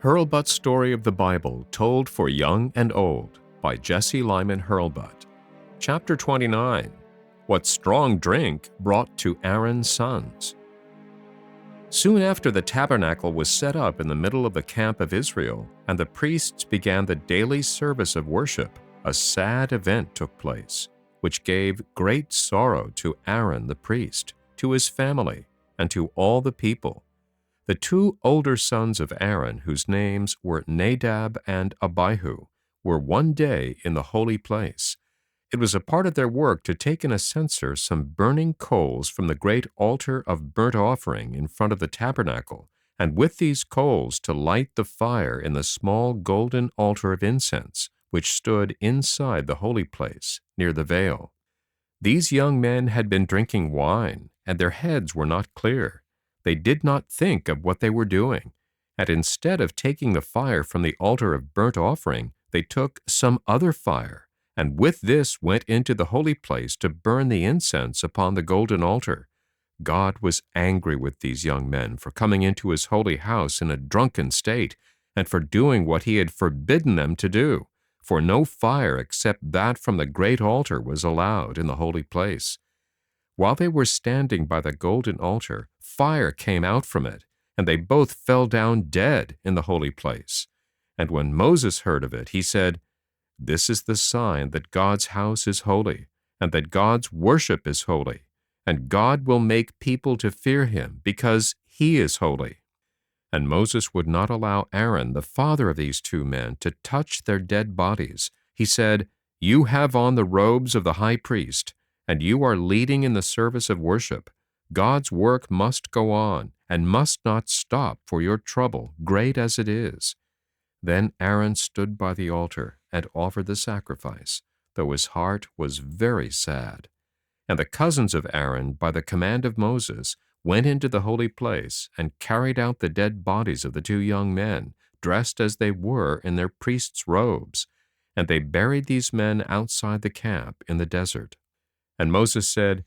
Hurlbut Story of the Bible Told for Young and Old by Jesse Lyman Hurlbut. Chapter 29, What Strong Drink Brought to Aaron's Sons. Soon after the tabernacle was set up in the middle of the camp of Israel, and the priests began the daily service of worship, a sad event took place, which gave great sorrow to Aaron the priest, to his family, and to all the people. The two older sons of Aaron, whose names were Nadab and Abihu, were one day in the holy place. It was a part of their work to take in a censer some burning coals from the great altar of burnt offering in front of the tabernacle, and with these coals to light the fire in the small golden altar of incense, which stood inside the holy place, near the veil. These young men had been drinking wine, and their heads were not clear. They did not think of what they were doing, and instead of taking the fire from the altar of burnt offering, they took some other fire, and with this went into the holy place to burn the incense upon the golden altar. God was angry with these young men for coming into his holy house in a drunken state, and for doing what he had forbidden them to do, for no fire except that from the great altar was allowed in the holy place. While they were standing by the golden altar, fire came out from it, and they both fell down dead in the holy place. And when Moses heard of it, he said, "This is the sign that God's house is holy, and that God's worship is holy, and God will make people to fear him, because he is holy." And Moses would not allow Aaron, the father of these two men, to touch their dead bodies. He said, "You have on the robes of the high priest, and you are leading in the service of worship. God's work must go on, and must not stop for your trouble, great as it is." Then Aaron stood by the altar and offered the sacrifice, though his heart was very sad. And the cousins of Aaron, by the command of Moses, went into the holy place and carried out the dead bodies of the two young men, dressed as they were in their priests' robes, and they buried these men outside the camp in the desert. And Moses said,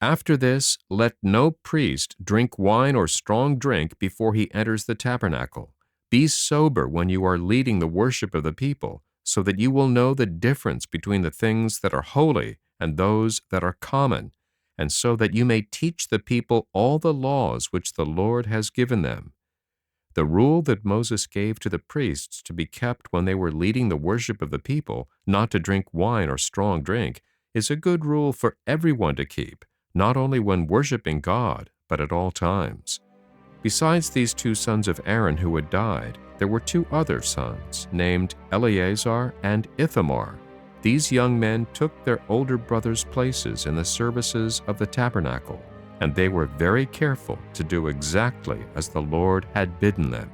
"After this, let no priest drink wine or strong drink before he enters the tabernacle. Be sober when you are leading the worship of the people, so that you will know the difference between the things that are holy and those that are common, and so that you may teach the people all the laws which the Lord has given them." The rule that Moses gave to the priests to be kept when they were leading the worship of the people, not to drink wine or strong drink, is a good rule for everyone to keep, not only when worshiping God, but at all times. Besides these two sons of Aaron who had died, there were two other sons, named Eleazar and Ithamar. These young men took their older brothers' places in the services of the tabernacle, and they were very careful to do exactly as the Lord had bidden them.